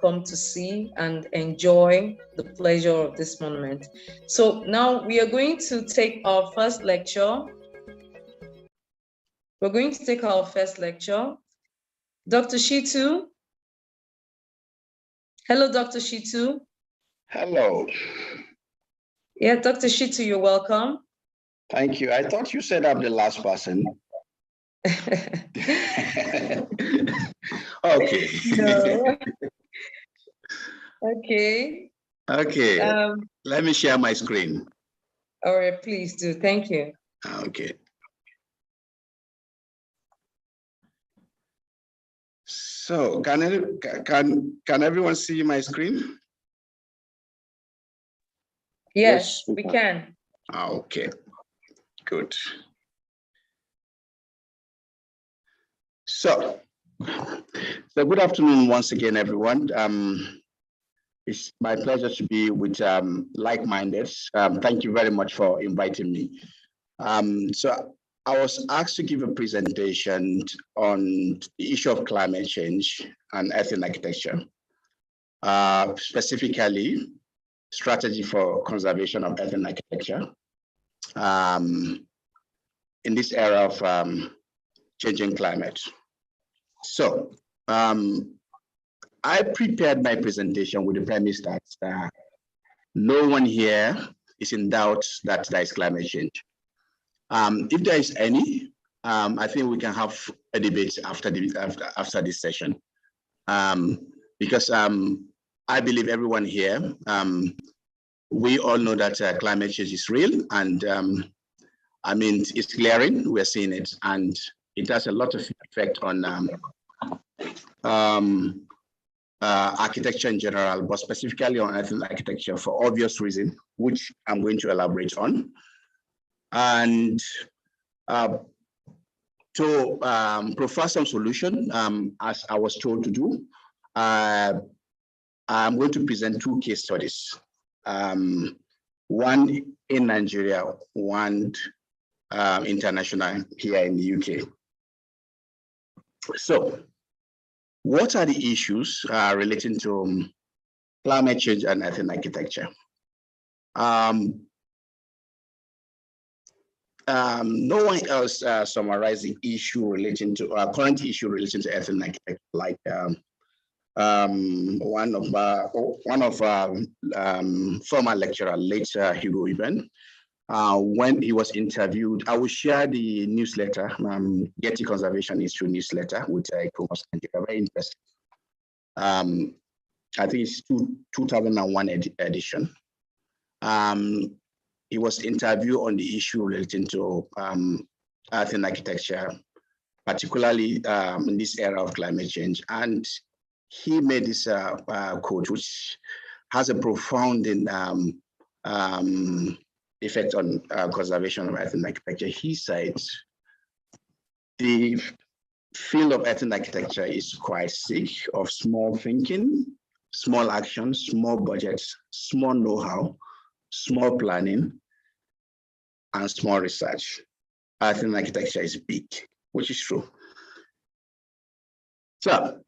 come to see and enjoy the pleasure of this monument. So now we are going to take our first lecture. We're going to take our first lecture. Dr. Shitu. Hello, Dr. Shitu. Hello. Yeah, Dr. Shitu, you're welcome. Thank you. I thought you said I'm the last person. Okay. No. Okay. Okay. Let me share my screen. All right, please do. Thank you. Okay. So can everyone see my screen? Yes, we can. Okay, good. So good afternoon once again, everyone. It's my pleasure to be with like-minded. Thank you very much for inviting me. So I was asked to give a presentation on the issue of climate change and earth and architecture, specifically strategy for conservation of earth and architecture in this era of changing climate. So I prepared my presentation with the premise that no one here is in doubt that there is climate change. If there is any, I think we can have a debate after this session, because I believe everyone here, we all know that climate change is real, and I mean, it's glaring, we're seeing it, and it has a lot of effect on architecture in general, but specifically on earth and architecture for obvious reasons, which I'm going to elaborate on. And to provide some solution, as I was told to do, I'm going to present two case studies, one in Nigeria, one international here in the UK. So, what are the issues relating to climate change and earth and architecture? No one else summarized the issue relating to current issue relating to earth and architecture, like one of former lecturer, later Hugo Iben, when he was interviewed. I will share the newsletter, Getty Conservation Issue newsletter with ICOMOS, very interesting. I think it's 2001 edition. He was interviewed on the issue relating to earth and architecture, particularly in this era of climate change. And he made this quote, which has a profound effect on conservation of earth and architecture. He said, the field of earth and architecture is quite sick of small thinking, small action, small budgets, small know-how, small planning, and small research. Earth and architecture is big, which is true. So,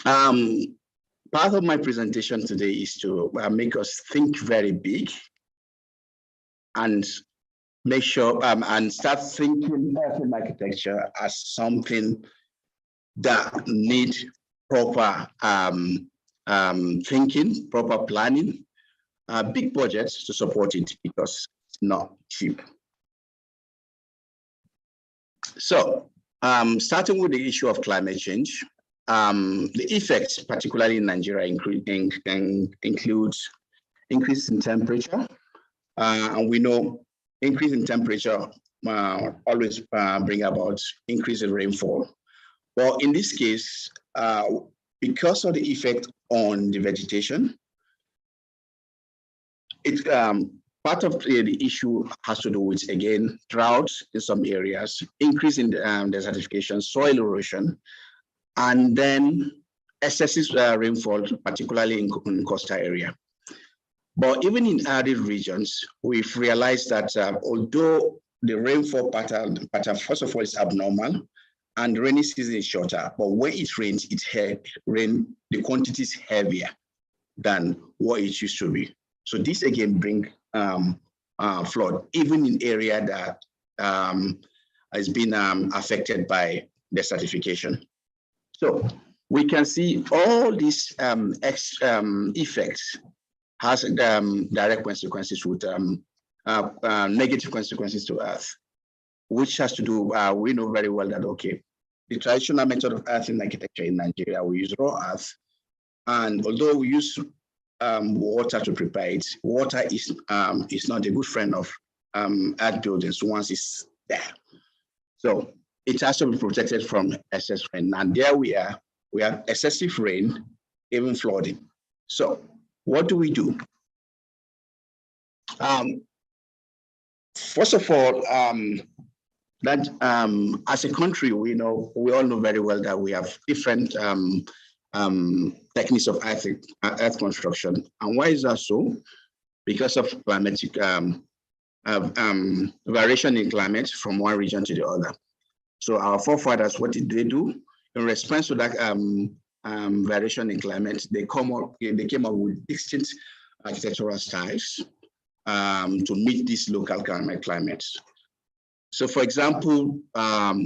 part of my presentation today is to make us think very big and make sure and start thinking earth and architecture as something that needs proper thinking, proper planning, big budgets to support it, because it's not cheap. So, starting with the issue of climate change, the effects, particularly in Nigeria, includes increase in temperature, and we know increase in temperature always bring about increase in rainfall. Well, in this case, because of the effect on the vegetation, it's part of the issue has to do with, again, drought in some areas, increase in desertification, soil erosion, and then excessive rainfall, particularly in coastal area. But even in arid regions, we've realized that although the rainfall pattern, first of all, is abnormal, and the rainy season is shorter, but when it rains, the quantity is heavier than what it used to be. So this again bring flood, even in area that has been affected by desertification. So we can see all these effects has direct consequences with negative consequences to Earth, which has to do, we know very well that, okay, the traditional method of earthing architecture in Nigeria, we use raw earth. And although we use water to prepare it, water is not a good friend of earth buildings once it's there. So it has to be protected from excess rain. And there we have excessive rain, even flooding. So what do we do? First of all, that as a country, we all know very well that we have different techniques of earth construction. And why is that so? Because of climatic variation in climate from one region to the other. So our forefathers, what did they do? In response to that variation in climate, they came up with distinct architectural styles to meet these local climates. So for example,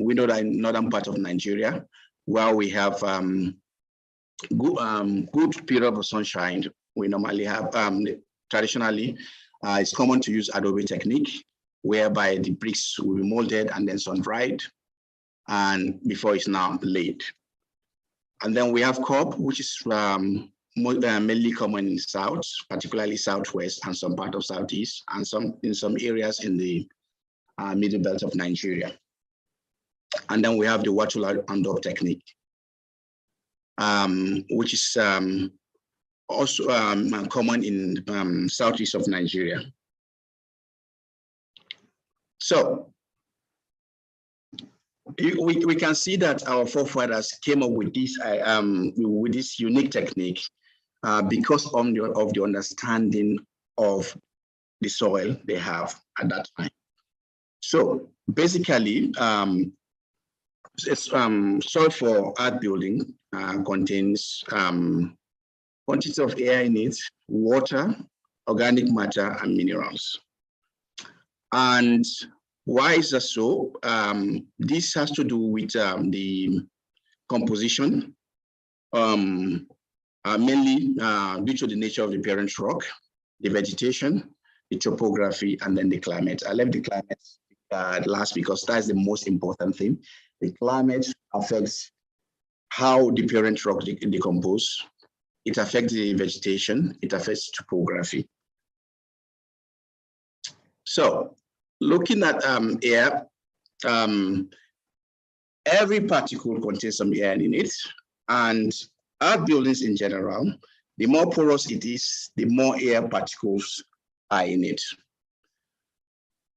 we know that in northern part of Nigeria, where we have good period of sunshine, we normally have, traditionally, it's common to use adobe technique, whereby the bricks will be molded and then sun-dried, and before it's now laid. And then we have cob, which is mainly common in South, particularly Southwest and some part of Southeast, and in some areas in the middle belt of Nigeria. And then we have the watula and dub technique, which is also common in Southeast of Nigeria. So we can see that our forefathers came up with this unique technique because of the understanding of the soil they have at that time. So basically, soil for earth building contains quantity of air in it, water, organic matter, and minerals. And why is that so? This has to do with the composition, mainly due to the nature of the parent rock, the vegetation, the topography, and then the climate. I left the climate last because that's the most important thing. The climate affects how the parent rock decomposes. It affects the vegetation. It affects topography. So, looking at air, every particle contains some air in it, and earth buildings in general, the more porous it is, the more air particles are in it.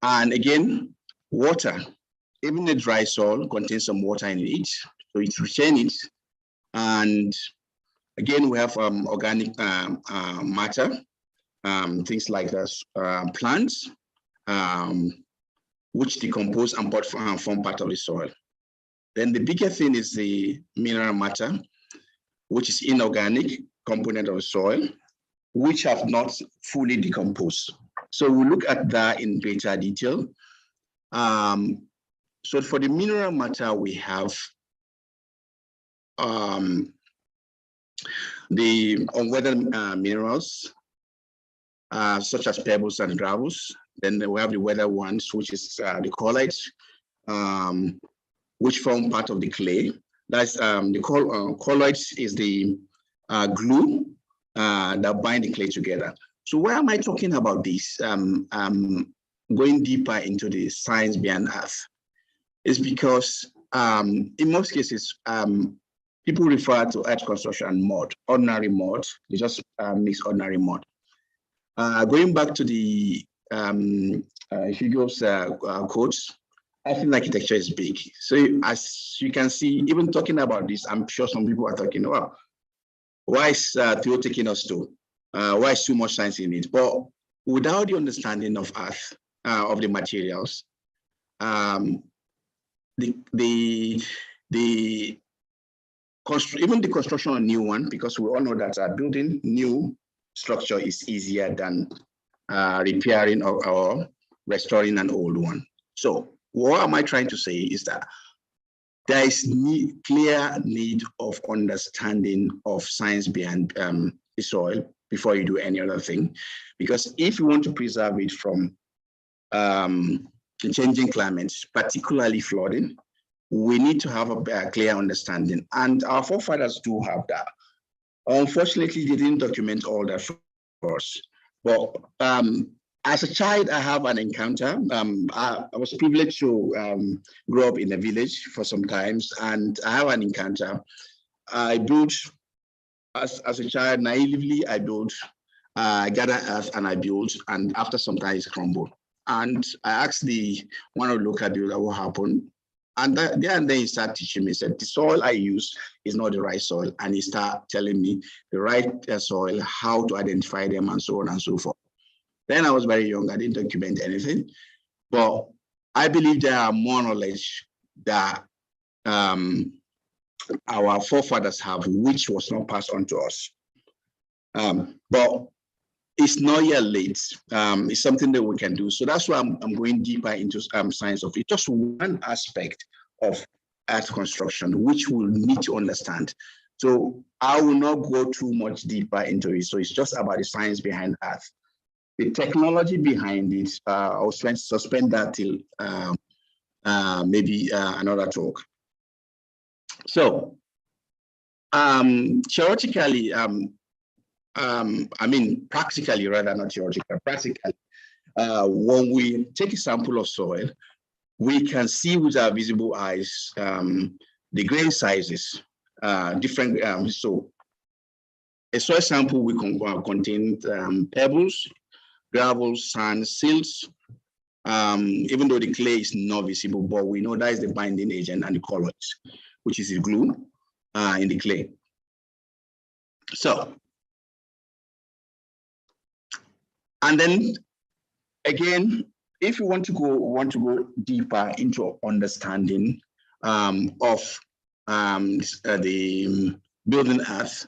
And again, water, even a dry soil contains some water in it, so it retains it. And again, we have organic matter, things like this, plants, which decompose and form part of the soil. Then the bigger thing is the mineral matter, which is inorganic component of the soil, which have not fully decomposed. So we'll look at that in greater detail. So for the mineral matter, we have the unweathered minerals, such as pebbles and gravels. Then we have the weathered ones, which is the colloids, which form part of the clay. That's the colloids is the glue that bind the clay together. So why am I talking about this? Going deeper into the science behind Earth is because in most cases, people refer to earth construction and mud, ordinary mud. They just mix ordinary mud. Going back to the Hugo's quotes, earthing architecture is big. So as you can see, even talking about this, I'm sure some people are talking, well, why is Theo taking us to? Why is too much science in it? But without the understanding of Earth, of the materials, the even the construction of a new one, because we all know that building new structure is easier than repairing or restoring an old one. So what am I trying to say is that there is clear need of understanding of science behind the soil before you do any other thing. Because if you want to preserve it from changing climates, particularly flooding, we need to have a clear understanding. And our forefathers do have that. Unfortunately, they didn't document all that for us. But as a child, I have an encounter. I was privileged to grow up in a village for some times, and I have an encounter. I built, as a child, naively, I built, I gathered earth and I built, and after some time, it crumbled. And I asked one of the local builders what happened. And then he started teaching me, said, the soil I use is not the right soil. And he started telling me the right soil, how to identify them, and so on and so forth. Then I was very young, I didn't document anything. But I believe there are more knowledge that our forefathers have, which was not passed on to us. But it's not yet late. It's something that we can do. So that's why I'm going deeper into science of it. Just one aspect of earth construction, which we'll need to understand. So I will not go too much deeper into it. So it's just about the science behind earth. The technology behind it, I'll suspend that till maybe another talk. So theoretically, practically rather, not theoretical, practically, when we take a sample of soil, we can see with our visible eyes the grain sizes, different. So a soil sample will contain pebbles, gravel, sand, silts, even though the clay is not visible, but we know that is the binding agent and the colloids, which is the glue in the clay. So, and then again, if you want to go deeper into understanding of the building earth,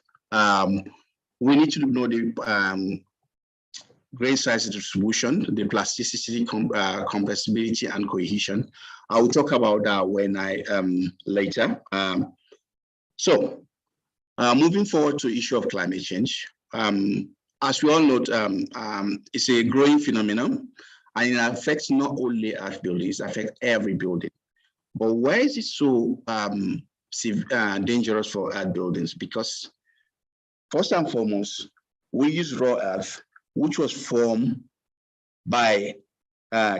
we need to know the grain size distribution, the plasticity, compressibility, and cohesion. I will talk about that when I later. So, moving forward to the issue of climate change. As we all know, it's a growing phenomenon, and it affects not only earth buildings, it affects every building. But why is it so dangerous for earth buildings? Because first and foremost, we use raw earth, which was formed by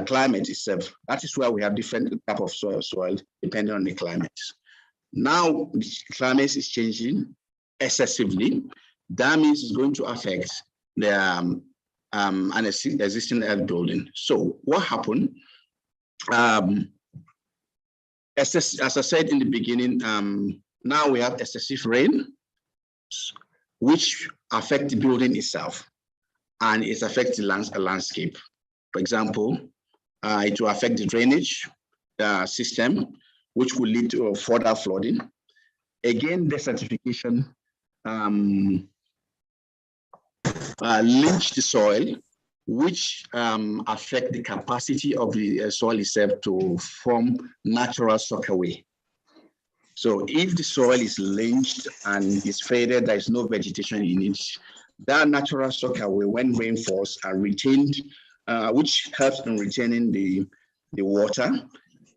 climate itself. That is why we have different type of soil depending on the climate. Now, the climate is changing excessively. That means it's going to affect the an existing earth building. So what happened? As I said in the beginning, now we have excessive rain, which affect the building itself, and it affects the landscape. For example, it will affect the drainage system, which will lead to further flooding. Again, desertification leach the soil, which affect the capacity of the soil itself to form natural sockaway. So if the soil is lynched and is faded, there is no vegetation in it, that natural sockaway, when rain falls, are retained, which helps in retaining the water,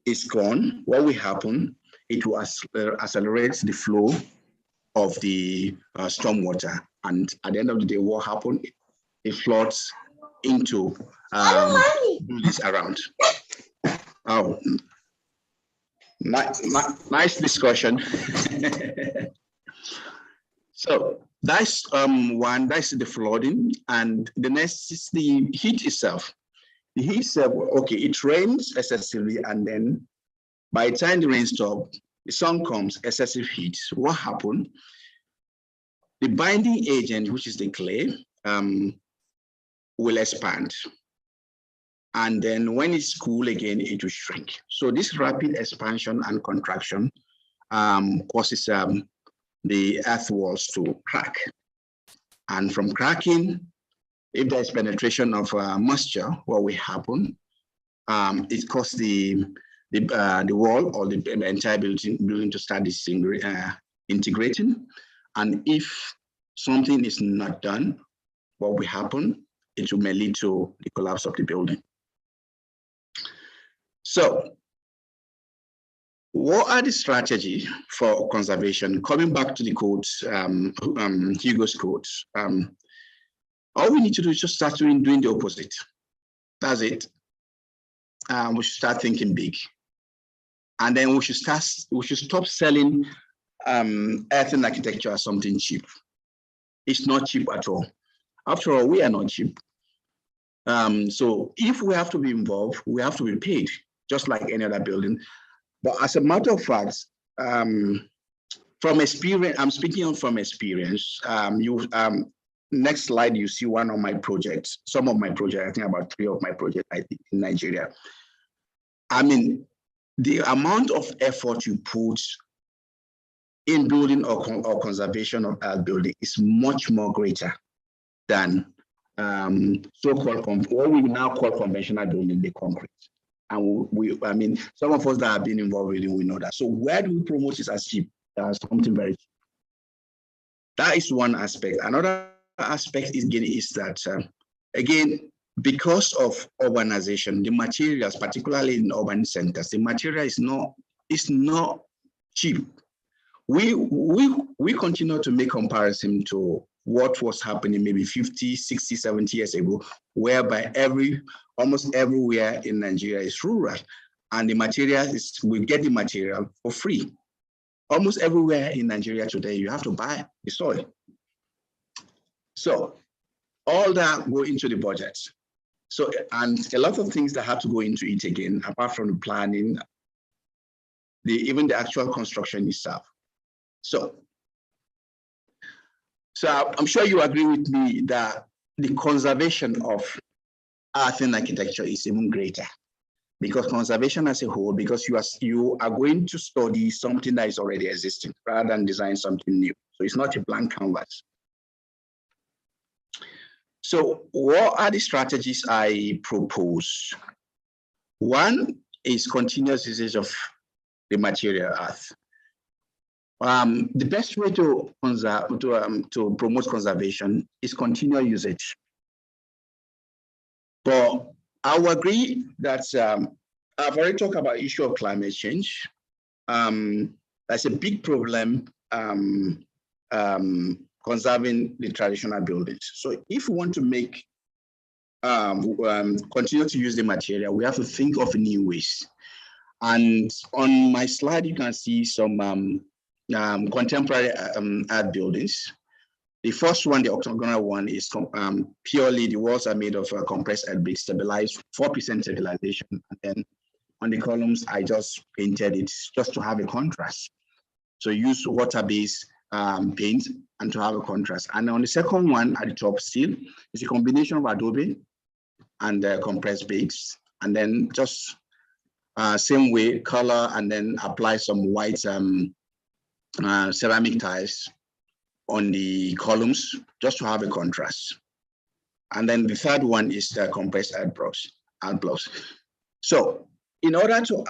is gone. What will happen? It will accelerate the flow of the storm water. And at the end of the day, what happened? It floods into buildings around. Oh, nice discussion. So that's one, that's the flooding. And the next is the heat itself. The heat itself, okay, it rains excessively, and then by the time the rain stops, the sun comes, excessive heat. What happened? The binding agent, which is the clay, will expand. And then when it's cool again, it will shrink. So this rapid expansion and contraction causes the earth walls to crack. And from cracking, if there's penetration of moisture, what will happen? It causes the wall or the entire building to start integrating. And if something is not done, what will happen? It may lead to the collapse of the building. So, what are the strategies for conservation? Coming back to the quotes, Hugo's quotes, all we need to do is just start doing the opposite. That's it. We should start thinking big, and then we should stop selling earthen architecture as something cheap. It's not cheap at all. After all, we are not cheap. So if we have to be involved, we have to be paid, just like any other building. But as a matter of fact, from experience, I'm speaking from experience. Next slide, you see one of my projects, some of my projects, I think about 3 of my projects, I think, in Nigeria. I mean, the amount of effort you put in building or conservation of our building is much more greater than so-called what we now call conventional building, the concrete. And I mean, some of us that have been involved with it, we know that. So where do we promote it as cheap? As something very cheap. That is one aspect. Another aspect is that again, because of urbanization, the materials, particularly in urban centers, the material is not cheap. We continue to make comparison to what was happening maybe 50, 60, 70 years ago, whereby almost everywhere in Nigeria is rural, and the material we get the material for free. Almost everywhere in Nigeria today, you have to buy the soil. So all that go into the budget. So, and a lot of things that have to go into it again, apart from the planning, even the actual construction itself. So I'm sure you agree with me that the conservation of earthen architecture is even greater, because conservation as a whole, because you are going to study something that is already existing rather than design something new. So it's not a blank canvas. So what are the strategies I propose? One is continuous usage of the material earth. The best way to promote conservation is continual usage. But I will agree that I've already talked about the issue of climate change. That's a big problem conserving the traditional buildings. So if we want to make continue to use the material, we have to think of new ways. And on my slide, you can see some contemporary art buildings. The first one, the octagonal one, is purely the walls are made of compressed earth bricks, stabilized, 4% stabilization. And then on the columns, I just painted it just to have a contrast. So use water-based paint and to have a contrast. And on the second one at the top still, it's a combination of Adobe and compressed bricks. And then just same way, color, and then apply some white ceramic tiles on the columns just to have a contrast. And then the third one is the compressed art blocks. So in order to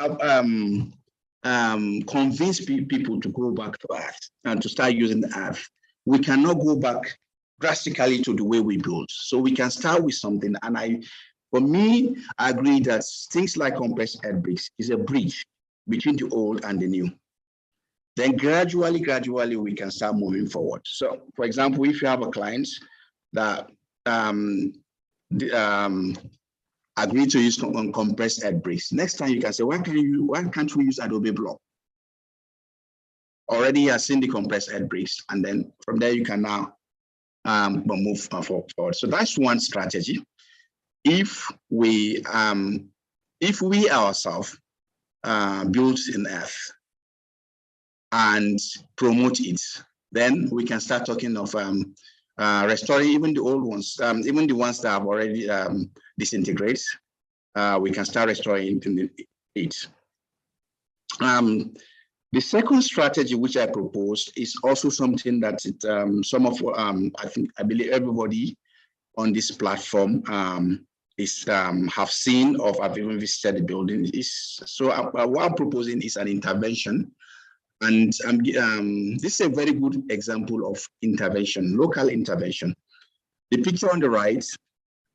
convince people to go back to earth and to start using the earth, we cannot go back drastically to the way we build. So we can start with something. And for me, I agree that things like compressed earth bricks is a bridge between the old and the new. Then gradually, we can start moving forward. So, for example, if you have a client that agree to use compressed earth bricks, next time you can say, why can't we use Adobe Block? Already you have seen the compressed earth bricks, and then from there you can now move forward. So that's one strategy. If we ourselves build in earth and promote it, then we can start talking of restoring even the old ones, even the ones that have already disintegrated. We can start restoring it. The second strategy which I proposed is also something that I believe everybody on this platform have seen or have even visited the building. What I'm proposing is an intervention, and this is a very good example of intervention, local intervention. The picture on the right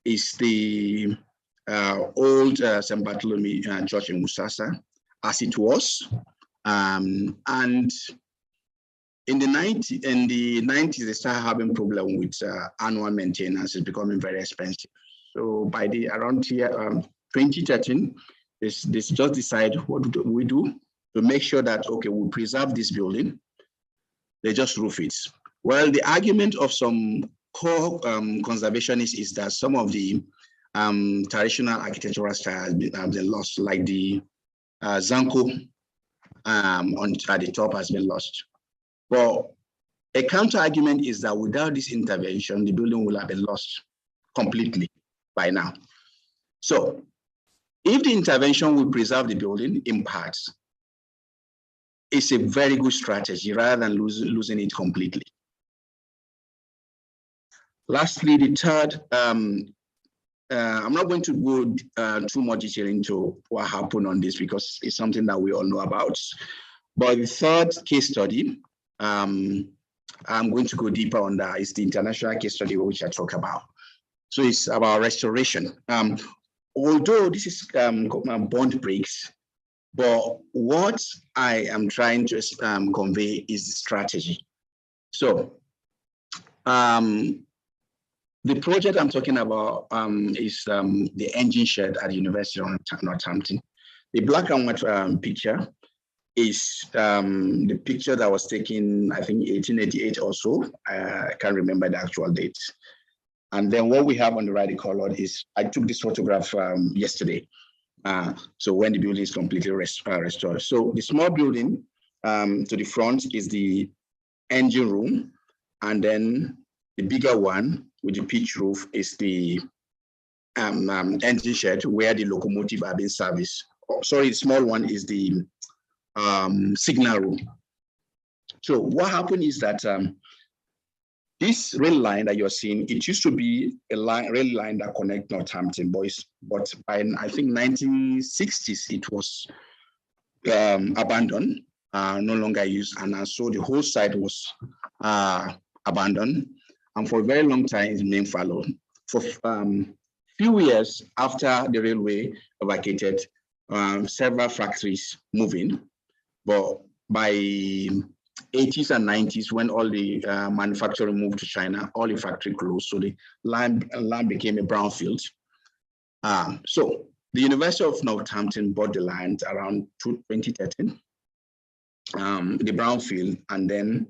is the old St. Bartholomew Church in Musasa, as it was. And in the 90s, they started having problem with annual maintenance. It's becoming very expensive. So by around here, 2013, they just decide what do we do to make sure that, okay, we preserve this building. They just roof it. Well, the argument of some core conservationists is that some of the traditional architectural styles have been lost, like the Zanko at the top has been lost. But a counter argument is that without this intervention, the building will have been lost completely by now. So if the intervention will preserve the building in parts, it's a very good strategy rather than losing it completely. Lastly, the third, I'm not going to go too much detail into what happened on this because it's something that we all know about. But the third case study, I'm going to go deeper on that. It's the international case study which I talk about. So it's about restoration. Although this is bond bricks, but what I am trying to convey is the strategy. So the project I'm talking about is the engine shed at the University of Northampton. The black and white picture is the picture that was taken, I think, 1888 or so. I can't remember the actual date. And then what we have on the right, the colored, is I took this photograph yesterday. So when the building is completely restored. So the small building to the front is the engine room, and then the bigger one with the pitch roof is the engine shed where the locomotive are being serviced. Oh, sorry, the small one is the signal room. So what happened is that this rail line that you're seeing, it used to be a rail line that connects Northampton, but by I think 1960s it was abandoned, no longer used, and so the whole site was abandoned. And for a very long time, it's been fallow. For few years after the railway vacated, several factories moving, but by 80s and 90s, when all the manufacturing moved to China, all the factory closed, so the land became a brownfield. So the University of Northampton bought the land around 2013, the brownfield, and then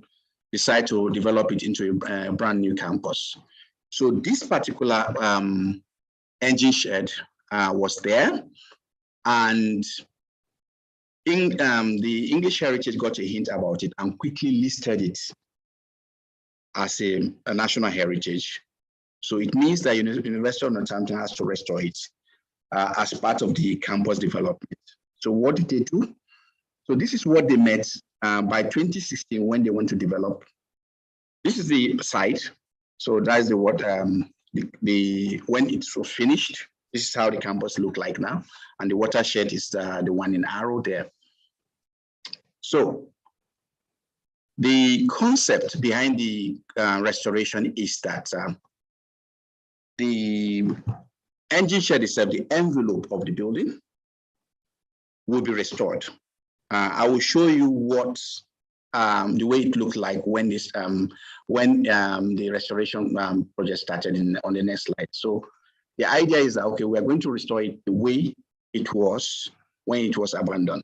decide to develop it into a brand new campus. So this particular engine shed was there, and the English Heritage got a hint about it and quickly listed it as a national heritage. So it means that University of Northampton has to restore it as part of the campus development. So what did they do? So this is what they met by 2016 when they want to develop. This is the site. So that's the what when it was finished. This is how the campus look like now, and the watershed is the one in arrow there. So the concept behind the restoration is that the engine shed itself, the envelope of the building, will be restored. I will show you what the way it looked like when this the restoration project started on the next slide. So the idea is that, okay, we're going to restore it the way it was when it was abandoned.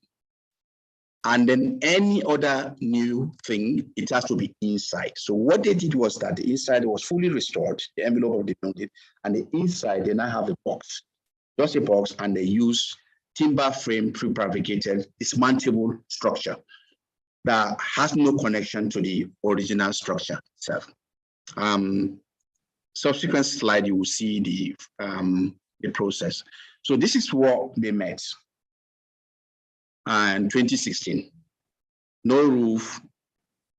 And then any other new thing, it has to be inside. So what they did was that the inside was fully restored, the envelope of the building, and the inside, they now have a box, just a box, and they use timber frame prefabricated dismantleable structure that has no connection to the original structure itself. Subsequent slide, you will see the process. So this is what they met in 2016. no roof,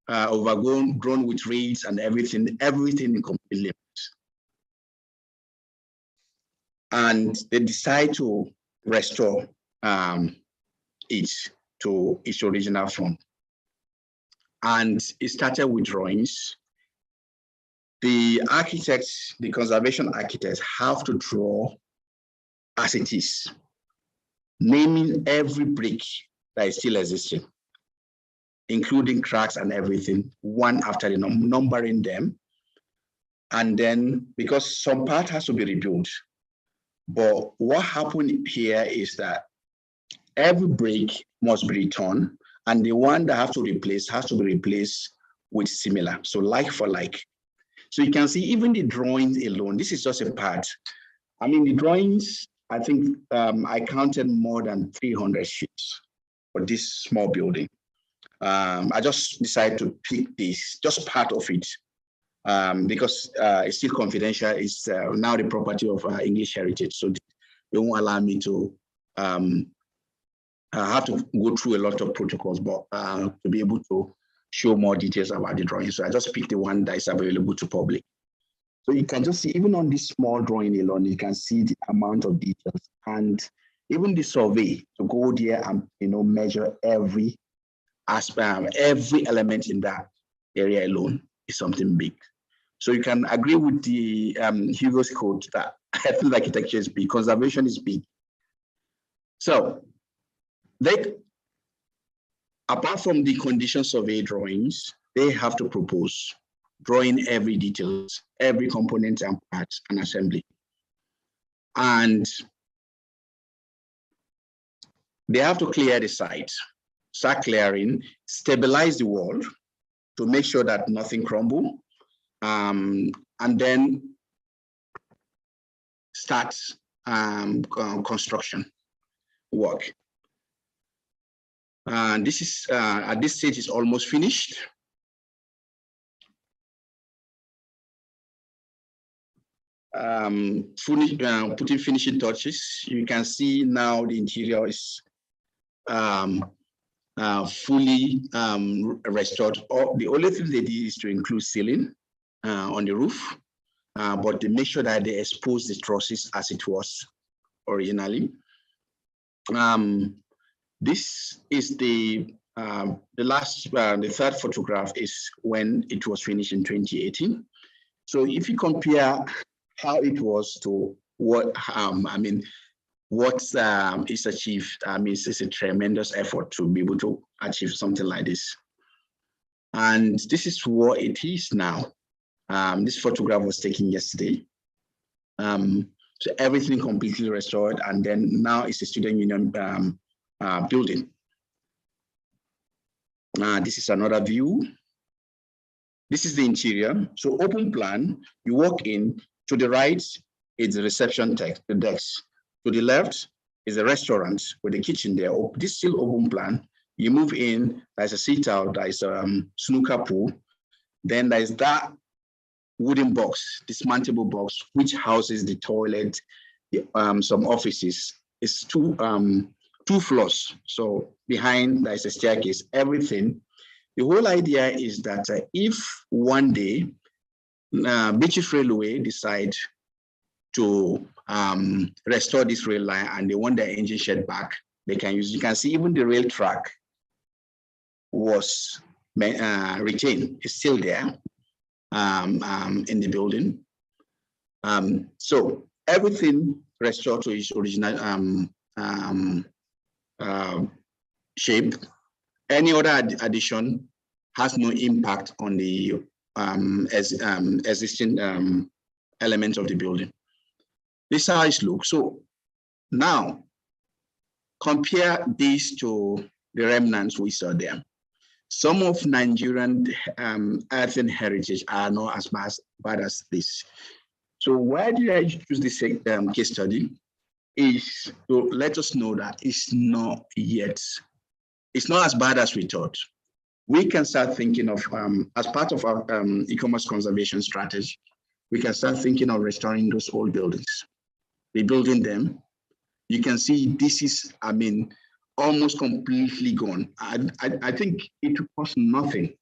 overgrown with reeds and everything completely. And they decide to restore it to its original form. And it started with drawings. The architects, the conservation architects, have to draw as it is, naming every brick that is still existing, including cracks and everything, one after the numbering them. And then, because some part has to be rebuilt, but what happened here is that every brick must be returned, and the one that has to be replaced with similar, so like for like. So you can see even the drawings alone, this is just a part. I mean, the drawings, I think I counted more than 300 sheets for this small building. I just decided to pick this, just part of it, because it's still confidential. It's now the property of English Heritage, so they won't allow me to have to go through a lot of protocols, but to be able to show more details about the drawing. So I just picked the one that is available to public. So you can just see, even on this small drawing alone, you can see the amount of details, and even the survey to go there and measure every aspect, every element in that area alone is something big. So you can agree with the Hugo's quote that healthy architecture is big, conservation is big. So apart from the condition survey drawings, they have to propose drawing every details, every component and part and assembly. And they have to clear the site, start clearing, stabilize the wall to make sure that nothing crumble, and then start construction work. This is at this stage is almost finished. Putting finishing touches. You can see now the interior is fully restored. The only thing they did is to include ceiling on the roof, but they make sure that they expose the trusses as it was originally. This is the last, the third photograph is when it was finished in 2018. So if you compare how it was to what what is achieved, it's a tremendous effort to be able to achieve something like this. And this is what it is now. This photograph was taken yesterday. So everything completely restored, and then now it's a student union building. This is another view. This is the interior. So open plan, you walk in, to the right is the reception deck, the decks. To the left is a restaurant with a kitchen there. This is still open plan. You move in, there's a sit out, there's a snooker pool. Then there's that wooden box, dismantleable box, which houses the toilet, some offices. It's two floors. So behind there's a staircase, everything. The whole idea is that if one day British Railway decide to restore this rail line and they want their engine shed back, they can use. You can see even the rail track was retained. It's still there in the building. So everything restored to its original shape. Any other addition has no impact on the existing elements of the building. This is how it looks. So now compare this to the remnants we saw there. Some of Nigerian earthen heritage are not as bad as this. So why did I choose this case study? Is to let us know that it's not as bad as we thought. We can start thinking of, as part of our ICOMOS conservation strategy, we can start thinking of restoring those old buildings, rebuilding them. You can see this is, almost completely gone. I think it would cost nothing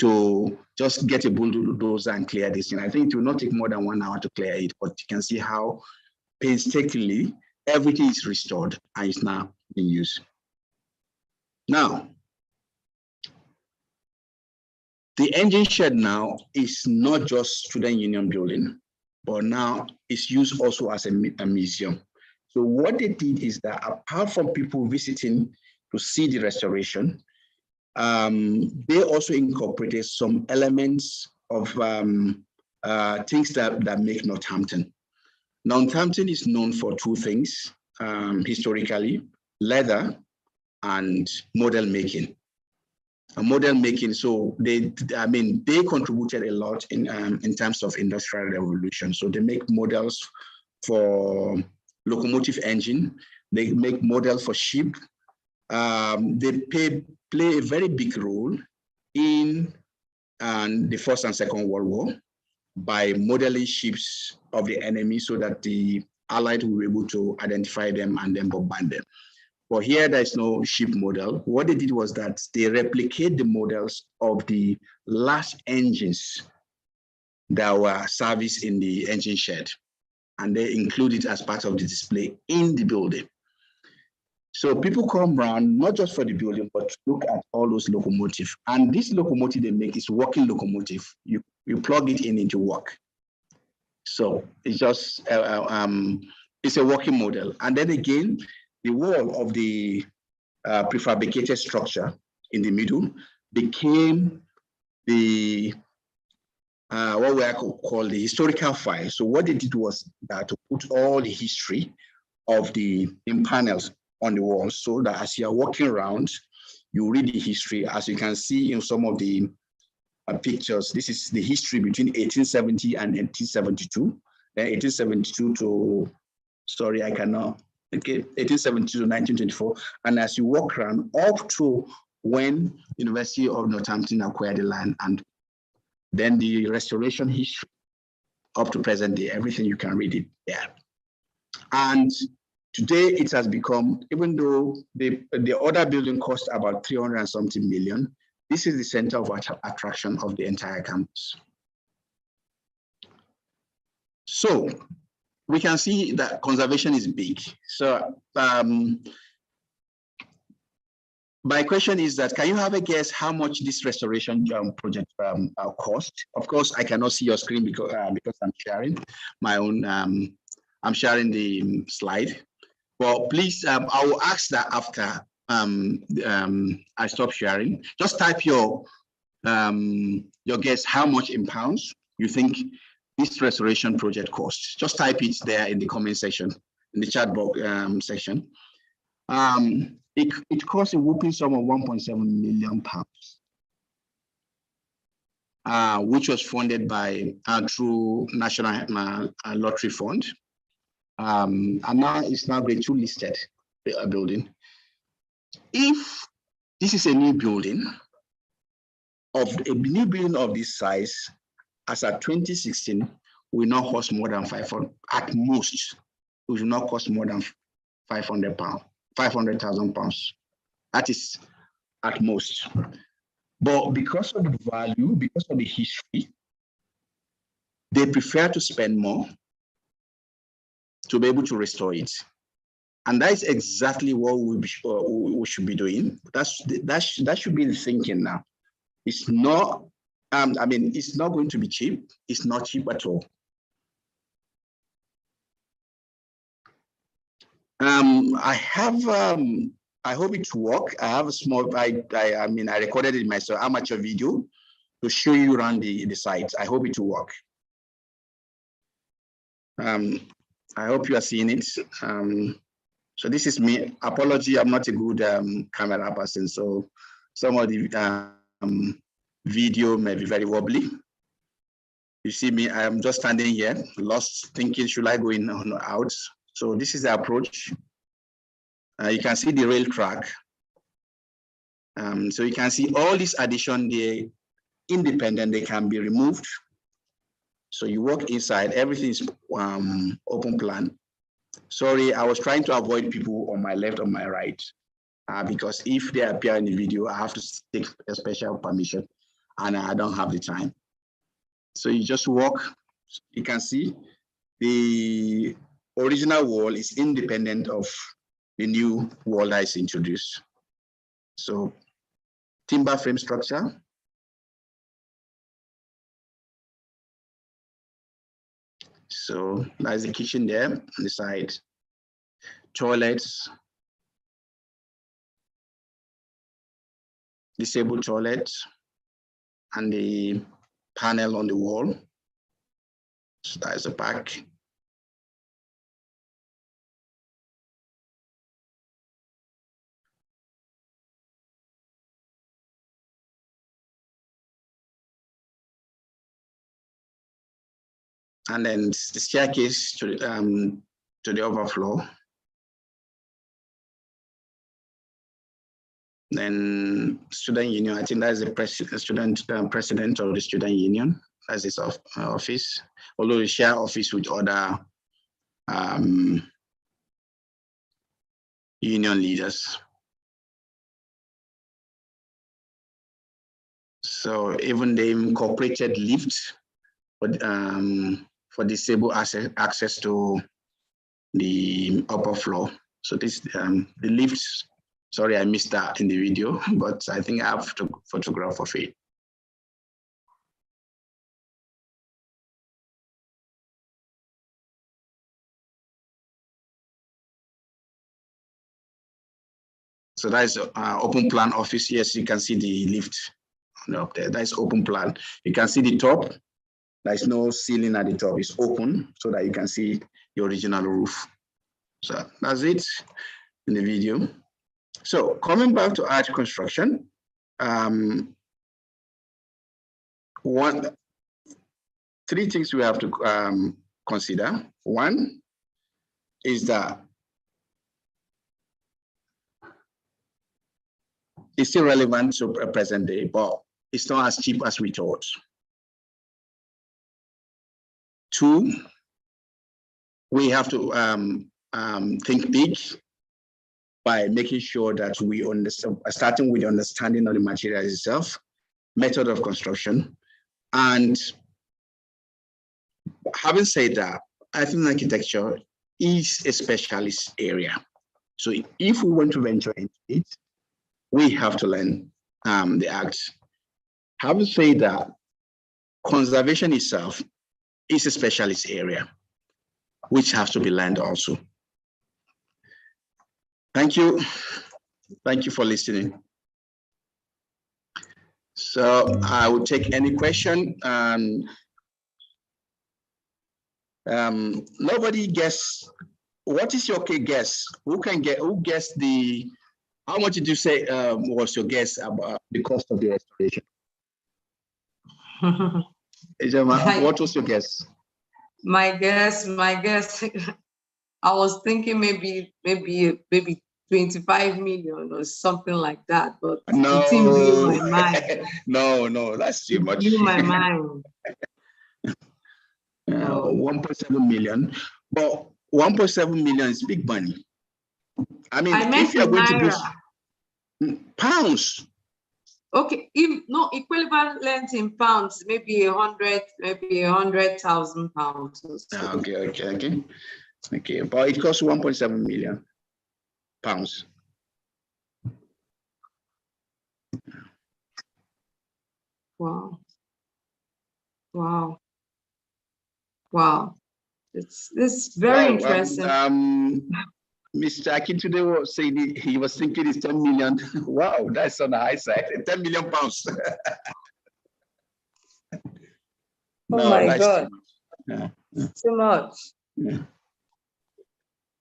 to just get a bulldozer and clear this thing. I think it will not take more than 1 hour to clear it, but you can see how painstakingly everything is restored and is now in use. Now, the engine shed now is not just student union building, but now it's used also as a museum. So what they did is that apart from people visiting to see the restoration, they also incorporated some elements of things that make Northampton. Northampton is known for two things, historically: leather and model making. Model making, so they contributed a lot in terms of industrial revolution. So they make models for locomotive engine, they make models for ship. They play a very big role in the First and Second World War by modeling ships of the enemy so that the Allied will be able to identify them and then bombard them. But here, there's no ship model. What they did was that they replicate the models of the last engines that were serviced in the engine shed, and they include it as part of the display in the building. So people come around, not just for the building, but to look at all those locomotives. And this locomotive they make is working locomotive. You plug it in into work. So it's just, it's a working model. And then again, the wall of the prefabricated structure in the middle became the, what we call the historical file. So what they did was that to put all the history of the panels on the wall, so that as you are walking around, you read the history. As you can see in some of the pictures, this is the history between 1870 and 1872. 1872 to, sorry, I cannot, okay, 1872 to 1924. And as you walk around up to when University of Northampton acquired the land, and then the restoration history up to present day, everything, you can read it there. And today it has become, even though the other building cost about 300 and something million, this is the center of attraction of the entire campus. So we can see that conservation is big. So my question is that, can you have a guess how much this restoration project cost? Of course, I cannot see your screen because I'm sharing my own, I'm sharing the slide. Well, please, I will ask that after I stop sharing. Just type your guess how much in pounds you think this restoration project costs. Just type it there in the comment section, in the chat box section. It costs a whooping sum of 1.7 million pounds, which was funded by through National Lottery Fund. And now it's now grade 2 listed building. If this is a new building of this size, as at 2016, will not cost more than 500, at most, it will not cost more than 500,000 pounds. That is at most. But because of the value, because of the history, they prefer to spend more to be able to restore it. And that is exactly what we should be doing. That should be the thinking now. It's not, it's not going to be cheap. It's not cheap at all. I have, I hope it will work. I have a small, I recorded it myself, amateur video to show you around the site. I hope it will work. I hope you are seeing it. So this is me. Apology, I'm not a good camera person, so some of the video may be very wobbly. You see me, I am just standing here, lost, thinking, should I go in or out? So this is the approach. You can see the rail track. So you can see all these addition, they're independent, they can be removed. So you walk inside, everything is open plan. Sorry, I was trying to avoid people on my left or my right, because if they appear in the video, I have to take a special permission, and I don't have the time. So you just walk. You can see the original wall is independent of the new wall that is introduced. So timber frame structure. So that's the kitchen there on the side. Toilets. Disabled toilet. And the panel on the wall. So that's the back. And then the staircase to the upper floor. Then student union, I think that's the student president of the student union. That's his office, although we share office with other union leaders. So even they incorporated lifts for disabled access to the upper floor. So this the lifts. Sorry, I missed that in the video, but I think I have to photograph of it. So that is open plan office. Yes, you can see the lift up there. That is open plan. You can see the top. There is no ceiling at the top. It's open so that you can see the original roof. So that's it in the video. So coming back to art construction, three things we have to consider. One is that it's still relevant to present day, but it's not as cheap as we thought. Two, we have to think big by making sure that we understand, starting with the understanding of the material itself, method of construction. And having said that, I think architecture is a specialist area. So if we want to venture into it, we have to learn the art. Having said that, conservation itself is a specialist area, which has to be learned also. Thank you. Thank you for listening. So I will take any question. Nobody guess. What is your guess? Who guessed the? How much did you say was your guess about the cost of the restoration? What was your guess? My guess. I was thinking maybe 25 million or something like that, but no, it blew my mind. no, that's too much. Blew my mind. 1.7 million, but 1.7 million is big money. I mean, if you're going to do pounds. Okay, if no equivalent in pounds, maybe 100,000 pounds. Okay, but it costs 1.7 million pounds. Wow. It's very interesting. Mr. Akintunde was saying he was thinking it's 10 million. Wow, that's on the high side. 10 million pounds. Oh my God. Too much. Yeah.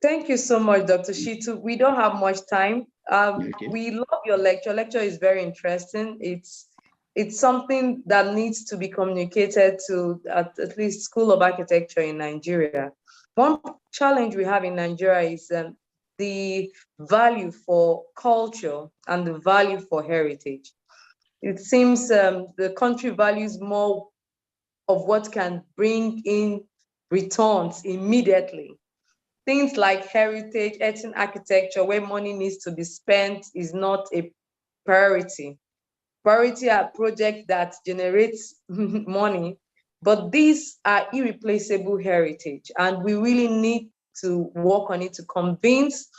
Thank you so much, Dr. Shitu. We don't have much time. We love your lecture. Lecture is very interesting. It's something that needs to be communicated to at least School of Architecture in Nigeria. One challenge we have in Nigeria is the value for culture and the value for heritage. It seems the country values more of what can bring in returns immediately. things like heritage, ethnic architecture, where money needs to be spent, is not a priority. Priority are projects that generates money, but these are irreplaceable heritage, and we really need to work on it to convince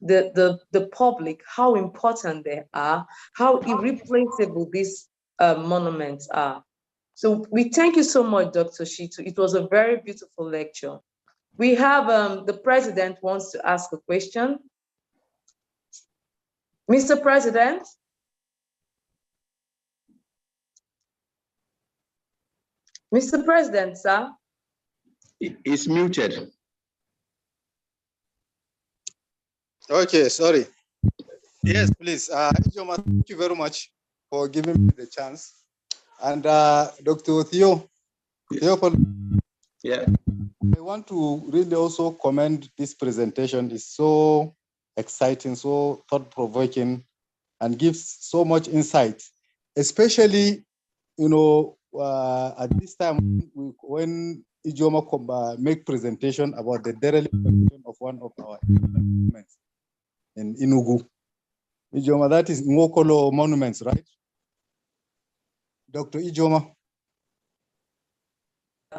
the public how important they are, how irreplaceable these monuments are. So we thank you so much, Dr. Shitu. It was a very beautiful lecture. We have the president wants to ask a question. Mr. President? Mr. President, sir? It's muted. Okay, sorry. Yes, please. Thank you very much for giving me the chance. And Dr. Theo, yeah, I want to really also commend this presentation. It's so exciting, so thought-provoking, and gives so much insight, especially, at this time when ICOMOS make presentation about the dereliction of one of our monuments in Enugu. ICOMOS, that is Ngokolo Monuments, right? Dr. ICOMOS.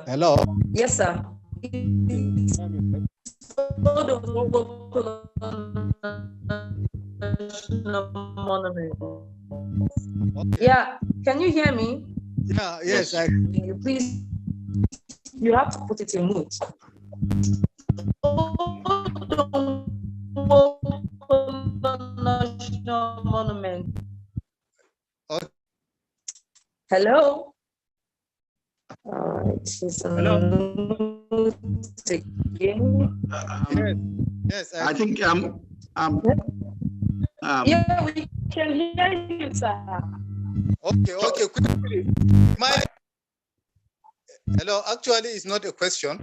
Hello? Yes, sir. Monument. Okay. Yeah, can you hear me? Yeah, yes. Please, you have to put it in mute. National Monument. Okay. Hello? All right. Hello? Yes. I think yeah, we can hear you, sir. Okay, quickly. Hello, actually, it's not a question.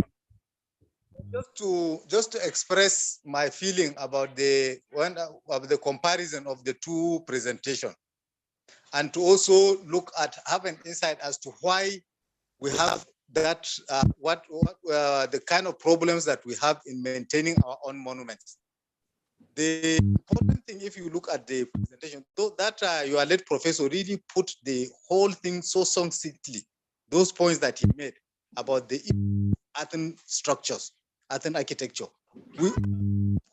Just to express my feeling about the comparison of the two presentations, and to also have an insight as to why we have that, the kind of problems that we have in maintaining our own monuments. The important thing, if you look at the presentation, that your late professor really put the whole thing so succinctly, those points that he made about the earthen structures, earthen architecture.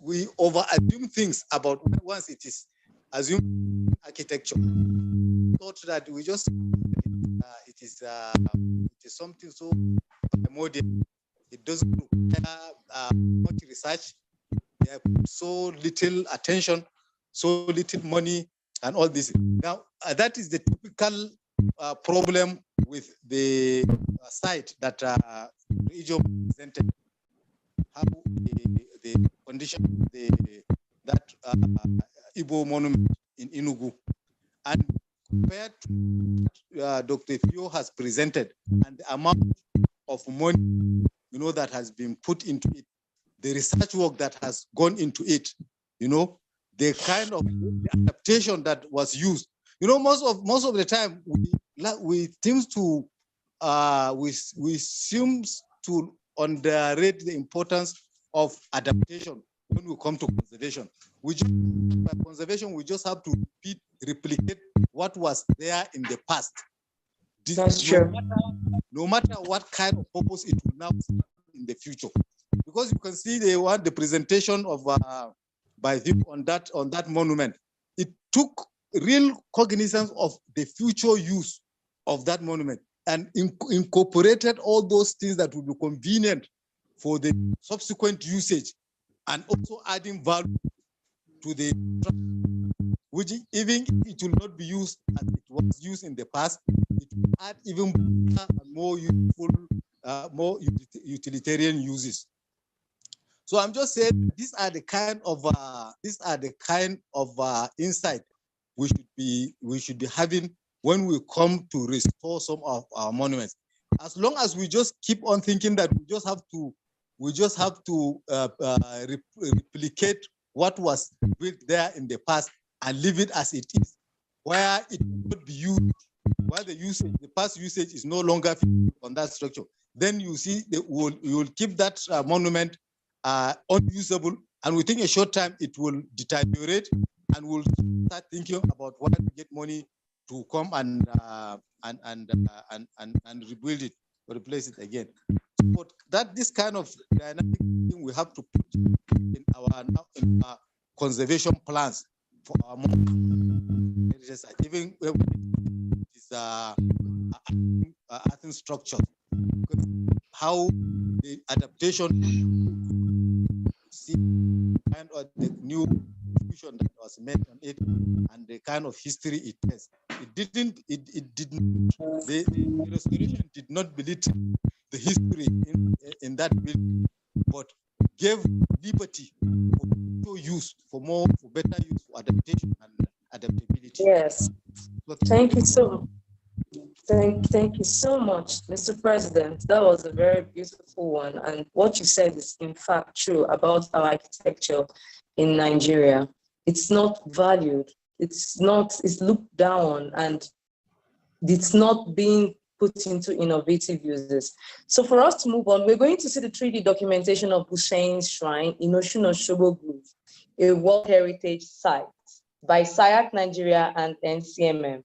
We over-assume things about once it is assumed architecture. Thought that we just it is something so modern. It doesn't require much research. They have so little attention, so little money, and all this. Now, that is the typical problem with the site that ICOMOS presented. How the condition that Igbo monument in Enugu, and compared to Dr. Theo has presented, and the amount of money that has been put into it, the research work that has gone into it, the kind of adaptation that was used. Most of the time we seem to underrate the importance of adaptation when we come to conservation. By conservation, we just have to replicate what was there in the past. That's true. No matter what kind of purpose it will now serve in the future, because you can see the presentation of by them on that monument. It took real cognizance of the future use of that monument and incorporated all those things that will be convenient for the subsequent usage, and also adding value to the, which even if it will not be used as it was used in the past, it will add even more useful, more utilitarian uses. So I'm just saying these are the kind of insight we should be having when we come to restore some of our monuments. As long as we just keep on thinking that we just have to replicate what was built there in the past and leave it as it is, where it could be used, where the past usage is no longer on that structure, then you see you will keep that monument unusable, and within a short time it will deteriorate, and we'll start thinking about where to get money to come and rebuild it or replace it again. But that this kind of dynamic thing we have to put in our conservation plans for our heritage, even is Athens structure. How the adaptation, see kind of the new institution that was made on it, and the kind of history it has. It didn't. The restoration did not belittle the history in that building, but gave liberty for use, for better use, for adaptation and adaptability. Yes. Thank you so. Thank you so much, Mr. President. That was a very beautiful one. And what you said is in fact true about our architecture in Nigeria. It's not valued. It's looked down on, and it's not being put into innovative uses. So for us to move on, we're going to see the 3D documentation of Hussain's Shrine in Osun-Osogbo Grove, a World Heritage Site by SIAC Nigeria and NCMM.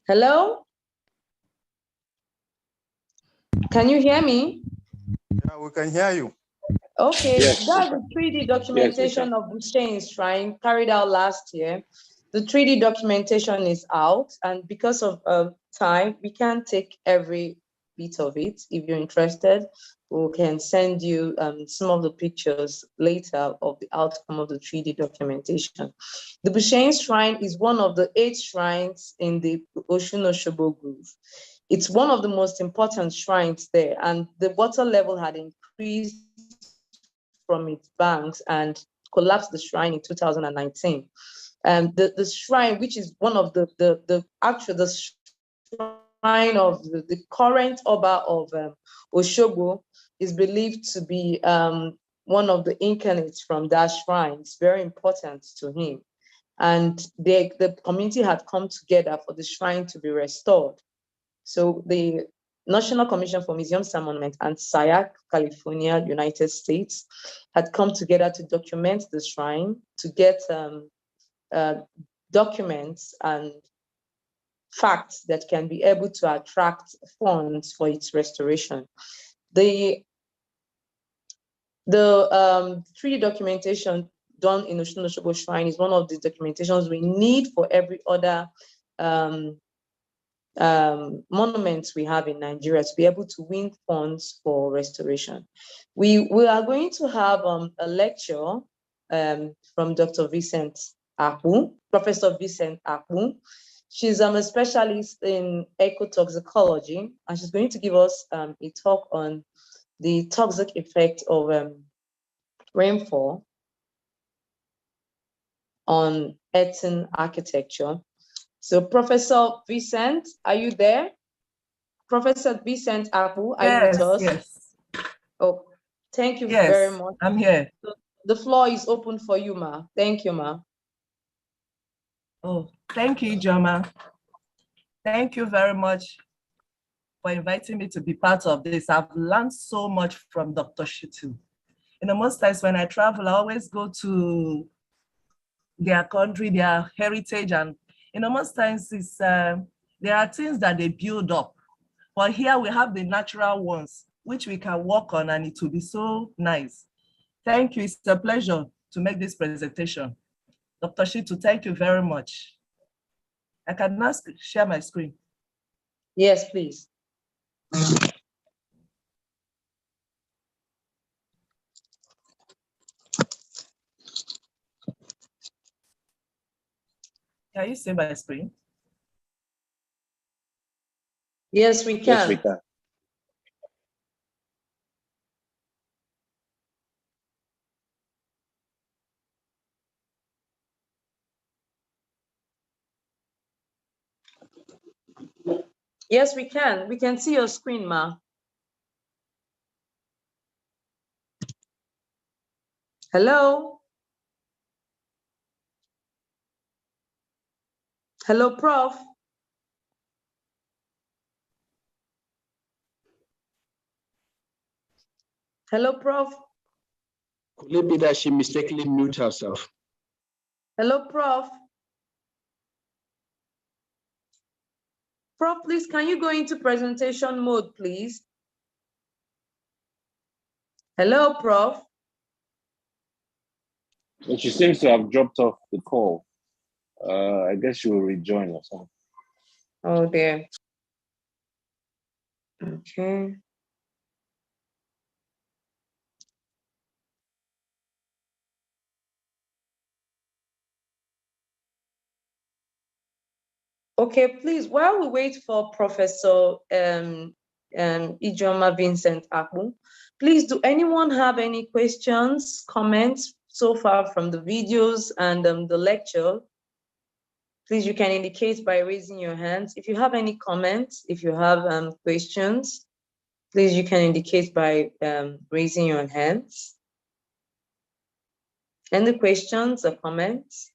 Hello? Can you hear me? Yeah, we can hear you. Okay, yes, that's the 3D documentation of Hussain's Shrine carried out last year. The 3D documentation is out, and because of time, we can't take every bit of it. If you're interested, we can send you some of the pictures later of the outcome of the 3D documentation. The Hussain's Shrine is one of the 8 shrines in the Osun-Osogbo Grove. It's one of the most important shrines there, and the water level had increased from its banks and collapsed the shrine in 2019. The shrine, which is one of the shrine of the current Oba of Osogbo, is believed to be one of the incarnates from that shrine. It's very important to him. And the community had come together for the shrine to be restored. So the National Commission for Museums and Monuments and SIAC, California, United States, had come together to document the shrine, to get documents and facts that can be able to attract funds for its restoration. The 3D documentation done in Osun-Osogbo Shrine is one of the documentations we need for every other monuments we have in Nigeria to be able to win funds for restoration. We are going to have a lecture from Dr. Vincent Akpu, Professor Vincent Akpu. She's a specialist in ecotoxicology, and she's going to give us a talk on the toxic effect of rainfall on earthen architecture. So Professor Vincent, are you there? Professor Vincent Apu, are you with us? Yes. Oh, thank you very much. I'm here. So the floor is open for you, ma. Thank you, ma. Oh, thank you, Joma. Thank you very much for inviting me to be part of this. I've learned so much from Dr. Shitu. Most times when I travel, I always go to their country, their heritage, and most times it's, there are things that they build up. But here we have the natural ones, which we can work on, and it will be so nice. Thank you. It's a pleasure to make this presentation. Dr. Shitu, thank you very much. I can now share my screen. Yes, please. Can you see my screen? Yes, we can. Yes, we can. Yes, we can. We can see your screen, ma. Hello? Hello, Prof. Hello, Prof. Could it be that she mistakenly muted herself? Hello, Prof. Prof, please, can you go into presentation mode, please? Hello, Prof. She seems to have dropped off the call. I guess she will rejoin or something. Oh, dear. Okay. Okay, please, while we wait for Professor Ijoma Vincent Akbu, please, do anyone have any questions, comments so far from the videos and the lecture? Please, you can indicate by raising your hands. If you have any comments, if you have questions, please, you can indicate by raising your hands. Any questions or comments?